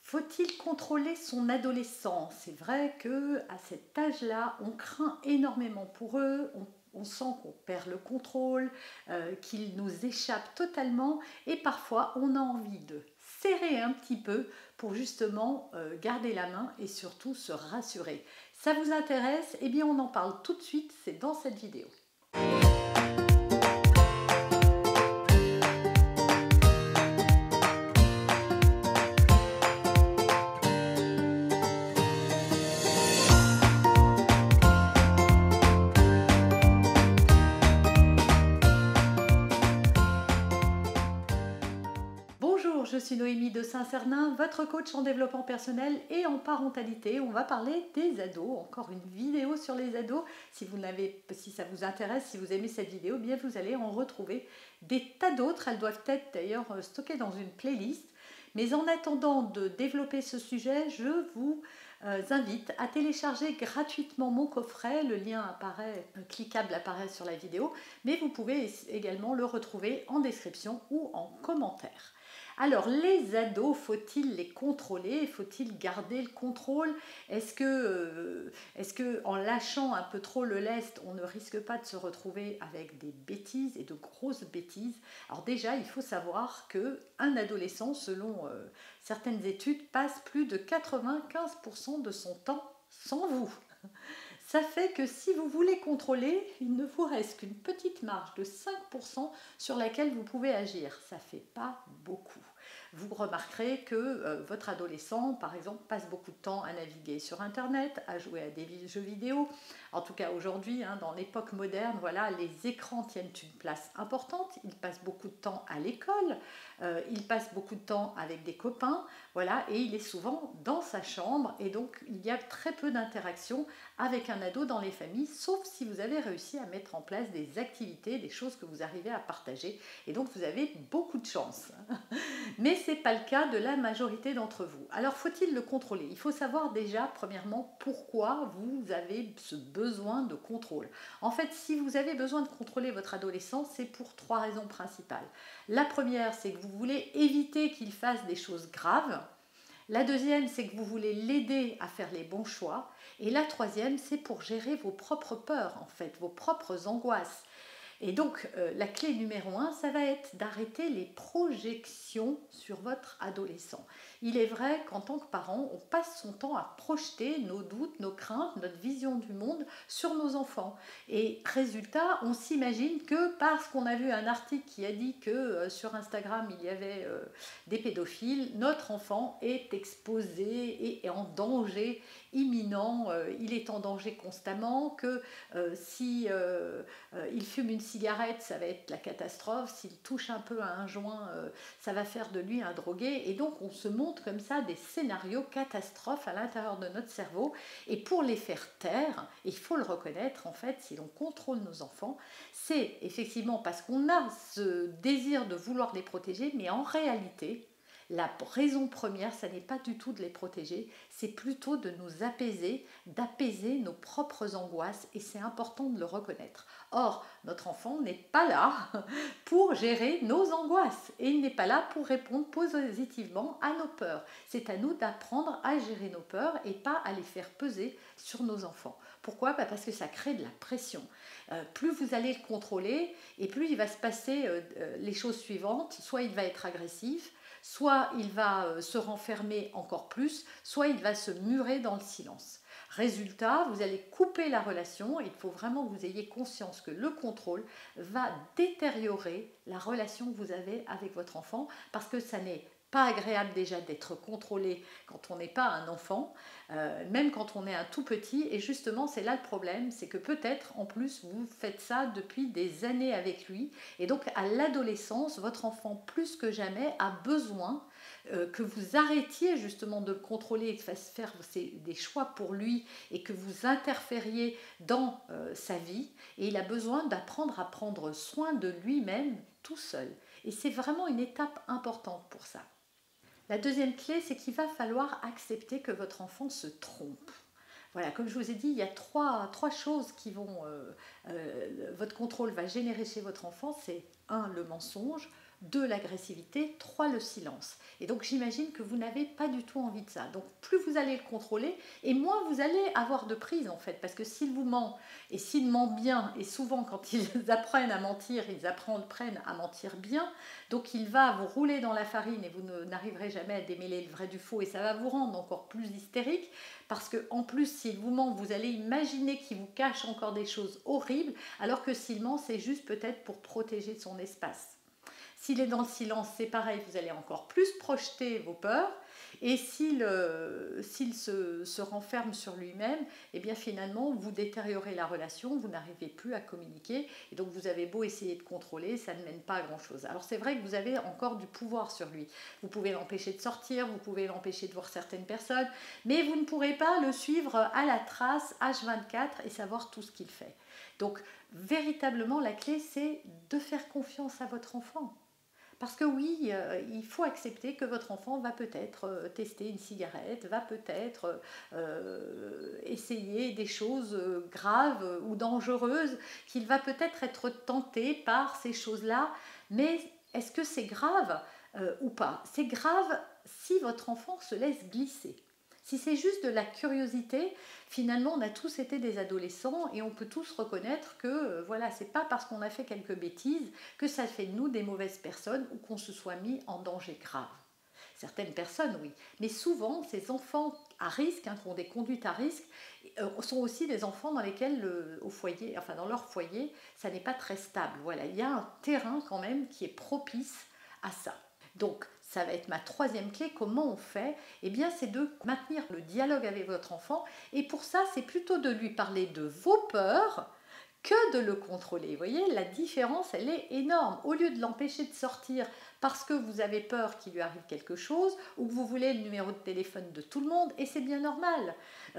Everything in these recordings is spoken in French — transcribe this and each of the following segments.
Faut-il contrôler son adolescence? C'est vrai que à cet âge-là, on craint énormément pour eux, on sent qu'on perd le contrôle, qu'ils nous échappent totalement et parfois on a envie de serrer un petit peu pour justement garder la main et surtout se rassurer. Ça vous intéresse? Eh bien on en parle tout de suite, c'est dans cette vidéo. Bonjour, je suis Noémie de Saint-Cernin, votre coach en développement personnel et en parentalité. On va parler des ados, encore une vidéo sur les ados. Si ça vous intéresse, si vous aimez cette vidéo, bien vous allez en retrouver des tas d'autres. Elles doivent être d'ailleurs stockées dans une playlist. Mais en attendant de développer ce sujet, je vous invite à télécharger gratuitement mon coffret. Le lien cliquable apparaît sur la vidéo, mais vous pouvez également le retrouver en description ou en commentaire. Alors, les ados, faut-il les contrôler? Faut-il garder le contrôle? Est-ce que en lâchant un peu trop le lest, on ne risque pas de se retrouver avec des bêtises et de grosses bêtises? Alors déjà, il faut savoir qu'un adolescent, selon certaines études, passe plus de 95% de son temps sans vous. Ça fait que si vous voulez contrôler, il ne vous reste qu'une petite marge de 5% sur laquelle vous pouvez agir. Ça ne fait pas beaucoup. Vous remarquerez que votre adolescent, par exemple, passe beaucoup de temps à naviguer sur Internet, à jouer à des jeux vidéo. En tout cas, aujourd'hui, dans l'époque moderne, voilà, les écrans tiennent une place importante. Il passe beaucoup de temps à l'école, il passe beaucoup de temps avec des copains, voilà, et il est souvent dans sa chambre. Et donc, il y a très peu d'interaction avec un ado dans les familles, sauf si vous avez réussi à mettre en place des activités, des choses que vous arrivez à partager. Et donc, vous avez beaucoup de chance. Mais ce n'est pas le cas de la majorité d'entre vous. Alors, faut-il le contrôler? Il faut savoir déjà, premièrement, pourquoi vous avez ce besoin de contrôle. En fait, si vous avez besoin de contrôler votre adolescent, c'est pour 3 raisons principales. La première, c'est que vous voulez éviter qu'il fasse des choses graves. La deuxième, c'est que vous voulez l'aider à faire les bons choix. Et la troisième, c'est pour gérer vos propres peurs, en fait, vos propres angoisses. Et donc, la clé numéro 1, ça va être d'arrêter les projections sur votre adolescent. Il est vrai qu'en tant que parent, on passe son temps à projeter nos doutes, nos craintes, notre vision du monde sur nos enfants. Et résultat, on s'imagine que parce qu'on a vu un article qui a dit que sur Instagram, il y avait des pédophiles, notre enfant est exposé et est en danger imminent, il est en danger constamment, que si il fume une cigarette, ça va être la catastrophe, s'il touche un peu à un joint, ça va faire de lui un drogué, et donc on se montre comme ça des scénarios catastrophes à l'intérieur de notre cerveau, et pour les faire taire, il faut le reconnaître, en fait, si l'on contrôle nos enfants, c'est effectivement parce qu'on a ce désir de vouloir les protéger, mais en réalité, la raison première, ça n'est pas du tout de les protéger, c'est plutôt de nous apaiser, d'apaiser nos propres angoisses, et c'est important de le reconnaître. Or, notre enfant n'est pas là pour gérer nos angoisses, et il n'est pas là pour répondre positivement à nos peurs. C'est à nous d'apprendre à gérer nos peurs et pas à les faire peser sur nos enfants. Pourquoi? Parce que ça crée de la pression. Plus vous allez le contrôler, et plus il va se passer les choses suivantes. Soit il va être agressif, soit il va se renfermer encore plus, soit il va se murer dans le silence. Résultat, vous allez couper la relation, et il faut vraiment que vous ayez conscience que le contrôle va détériorer la relation que vous avez avec votre enfant, parce que ça n'est pas agréable déjà d'être contrôlé quand on n'est pas un enfant, même quand on est un tout petit, et justement c'est là le problème, c'est que peut-être en plus vous faites ça depuis des années avec lui, et donc à l'adolescence, votre enfant plus que jamais a besoin que vous arrêtiez justement de le contrôler et de faire des choix pour lui, et que vous interfériez dans sa vie, et il a besoin d'apprendre à prendre soin de lui-même tout seul, et c'est vraiment une étape importante pour ça. La deuxième clé, c'est qu'il va falloir accepter que votre enfant se trompe. Voilà, comme je vous ai dit, il y a trois choses qui vont... votre contrôle va générer chez votre enfant, c'est 1, le mensonge, 2 l'agressivité, 3 le silence. Et donc j'imagine que vous n'avez pas du tout envie de ça. Donc plus vous allez le contrôler, et moins vous allez avoir de prise en fait. Parce que s'il vous ment, et s'il ment bien, et souvent quand ils apprennent à mentir, ils apprennent à mentir bien, donc il va vous rouler dans la farine et vous n'arriverez jamais à démêler le vrai du faux, et ça va vous rendre encore plus hystérique, parce qu'en plus s'il vous ment, vous allez imaginer qu'il vous cache encore des choses horribles, alors que s'il ment, c'est juste peut-être pour protéger son espace. S'il est dans le silence, c'est pareil, vous allez encore plus projeter vos peurs. Et s'il se renferme sur lui-même, eh bien finalement, vous détériorez la relation, vous n'arrivez plus à communiquer. Et donc, vous avez beau essayer de contrôler, ça ne mène pas à grand-chose. Alors, c'est vrai que vous avez encore du pouvoir sur lui. Vous pouvez l'empêcher de sortir, vous pouvez l'empêcher de voir certaines personnes, mais vous ne pourrez pas le suivre à la trace H24 et savoir tout ce qu'il fait. Donc, véritablement, la clé, c'est de faire confiance à votre enfant. Parce que oui, il faut accepter que votre enfant va peut-être tester une cigarette, va peut-être essayer des choses graves ou dangereuses, qu'il va peut-être être tenté par ces choses-là. Mais est-ce que c'est grave ou pas? C'est grave si votre enfant se laisse glisser. Si c'est juste de la curiosité, finalement, on a tous été des adolescents et on peut tous reconnaître que voilà, c'est pas parce qu'on a fait quelques bêtises que ça fait de nous des mauvaises personnes ou qu'on se soit mis en danger grave. Certaines personnes, oui. Mais souvent, ces enfants à risque, qui ont des conduites à risque, sont aussi des enfants dans lesquels, au foyer, enfin dans leur foyer, ça n'est pas très stable. Voilà, il y a un terrain quand même qui est propice à ça. Donc, ça va être ma troisième clé. Comment on fait? Eh bien, c'est de maintenir le dialogue avec votre enfant. Et pour ça, c'est plutôt de lui parler de vos peurs que de le contrôler. Vous voyez, la différence, elle est énorme. Au lieu de l'empêcher de sortir parce que vous avez peur qu'il lui arrive quelque chose ou que vous voulez le numéro de téléphone de tout le monde, et c'est bien normal.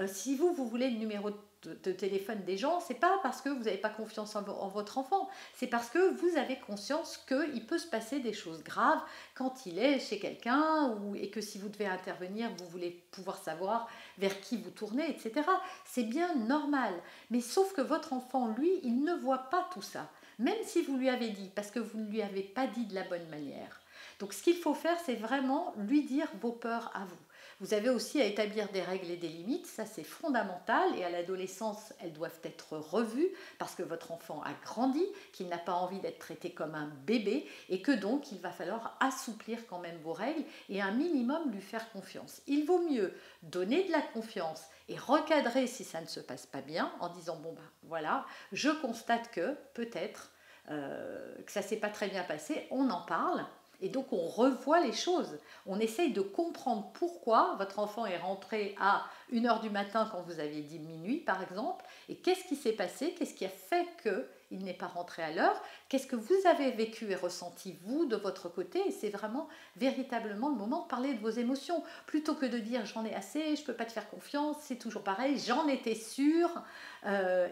Si vous voulez le numéro de téléphone des gens, c'est pas parce que vous n'avez pas confiance en votre enfant, c'est parce que vous avez conscience qu'il peut se passer des choses graves quand il est chez quelqu'un et que si vous devez intervenir, vous voulez pouvoir savoir vers qui vous tournez, etc. C'est bien normal. Mais sauf que votre enfant, lui, il ne voit pas tout ça. Même si vous lui avez dit, parce que vous ne lui avez pas dit de la bonne manière. Donc ce qu'il faut faire, c'est vraiment lui dire vos peurs à vous. Vous avez aussi à établir des règles et des limites, ça c'est fondamental, et à l'adolescence, elles doivent être revues parce que votre enfant a grandi, qu'il n'a pas envie d'être traité comme un bébé, et que donc il va falloir assouplir quand même vos règles et un minimum lui faire confiance. Il vaut mieux donner de la confiance et recadrer si ça ne se passe pas bien en disant bon ben voilà, je constate que peut-être que ça ne s'est pas très bien passé, on en parle. Et donc on revoit les choses, on essaye de comprendre pourquoi votre enfant est rentré à 1h du matin quand vous aviez dit minuit par exemple, et qu'est-ce qui s'est passé, qu'est-ce qui a fait qu'il n'est pas rentré à l'heure, qu'est-ce que vous avez vécu et ressenti vous de votre côté, et c'est vraiment véritablement le moment de parler de vos émotions, plutôt que de dire j'en ai assez, je ne peux pas te faire confiance, c'est toujours pareil, j'en étais sûre,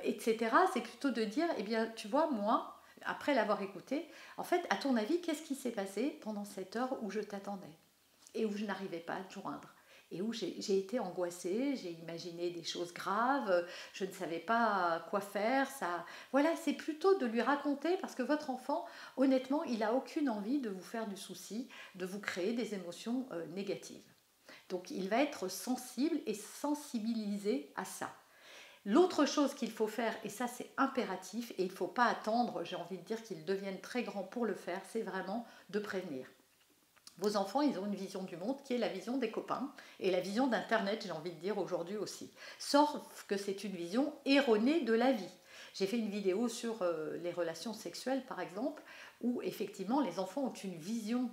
etc. C'est plutôt de dire, eh bien tu vois moi, après l'avoir écouté, en fait, à ton avis, qu'est-ce qui s'est passé pendant cette heure où je t'attendais et où je n'arrivais pas à te joindre et où j'ai été angoissée, j'ai imaginé des choses graves, je ne savais pas quoi faire. Ça, voilà, c'est plutôt de lui raconter parce que votre enfant, honnêtement, il n'a aucune envie de vous faire du souci, de vous créer des émotions négatives. Donc, il va être sensible et sensibilisé à ça. L'autre chose qu'il faut faire, et ça c'est impératif, et il ne faut pas attendre, j'ai envie de dire qu'ils deviennent très grands pour le faire, c'est vraiment de prévenir. Vos enfants, ils ont une vision du monde qui est la vision des copains et la vision d'Internet, j'ai envie de dire aujourd'hui aussi. Sauf que c'est une vision erronée de la vie. J'ai fait une vidéo sur les relations sexuelles, par exemple, où effectivement les enfants ont une vision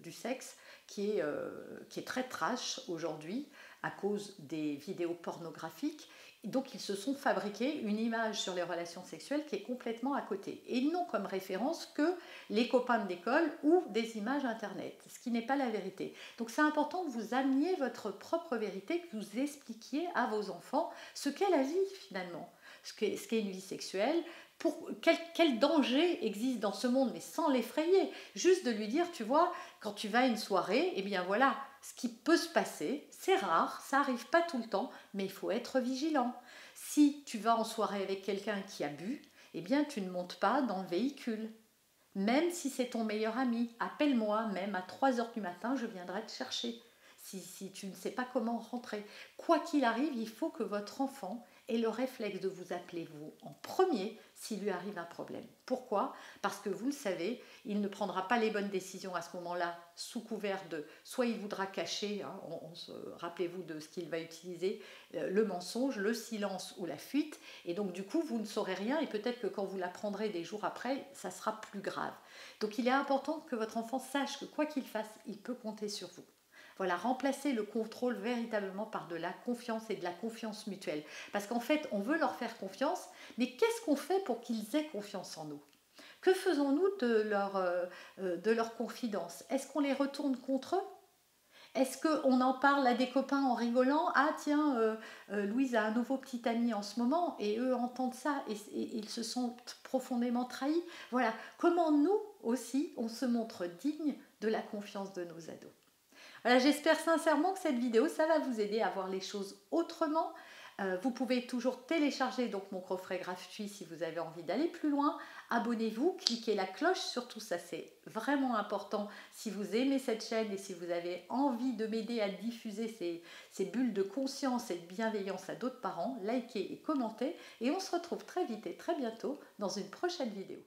du sexe qui est très trash aujourd'hui à cause des vidéos pornographiques. Donc ils se sont fabriqués une image sur les relations sexuelles qui est complètement à côté. Et ils n'ont comme référence que les copains d'école ou des images internet, ce qui n'est pas la vérité. Donc c'est important que vous ameniez votre propre vérité, que vous expliquiez à vos enfants ce qu'est la vie finalement, ce qu'est une vie sexuelle, quel danger existe dans ce monde, mais sans l'effrayer. Juste de lui dire, tu vois, quand tu vas à une soirée, eh bien voilà, ce qui peut se passer, c'est rare, ça n'arrive pas tout le temps, mais il faut être vigilant. Si tu vas en soirée avec quelqu'un qui a bu, eh bien tu ne montes pas dans le véhicule. Même si c'est ton meilleur ami, appelle-moi, même à 3 heures du matin, je viendrai te chercher. Si tu ne sais pas comment rentrer. Quoi qu'il arrive, il faut que votre enfant ait le réflexe de vous appeler vous en premier s'il lui arrive un problème. Pourquoi? Parce que vous le savez, il ne prendra pas les bonnes décisions à ce moment-là sous couvert de... Soit il voudra cacher, hein, rappelez-vous de ce qu'il va utiliser, le mensonge, le silence ou la fuite. Et donc du coup, vous ne saurez rien et peut-être que quand vous l'apprendrez des jours après, ça sera plus grave. Donc il est important que votre enfant sache que quoi qu'il fasse, il peut compter sur vous. Voilà, remplacer le contrôle véritablement par de la confiance et de la confiance mutuelle. Parce qu'en fait, on veut leur faire confiance, mais qu'est-ce qu'on fait pour qu'ils aient confiance en nous? Que faisons-nous de leur confidence? Est-ce qu'on les retourne contre eux? Est-ce qu'on en parle à des copains en rigolant? Ah tiens, Louise a un nouveau petit ami en ce moment, et eux entendent ça et ils se sentent profondément trahis. Voilà, comment nous aussi, on se montre digne de la confiance de nos ados. Voilà, j'espère sincèrement que cette vidéo, ça va vous aider à voir les choses autrement. Vous pouvez toujours télécharger donc mon coffret gratuit si vous avez envie d'aller plus loin. Abonnez-vous, cliquez la cloche, surtout ça c'est vraiment important si vous aimez cette chaîne et si vous avez envie de m'aider à diffuser ces bulles de conscience et de bienveillance à d'autres parents. Likez et commentez et on se retrouve très vite et très bientôt dans une prochaine vidéo.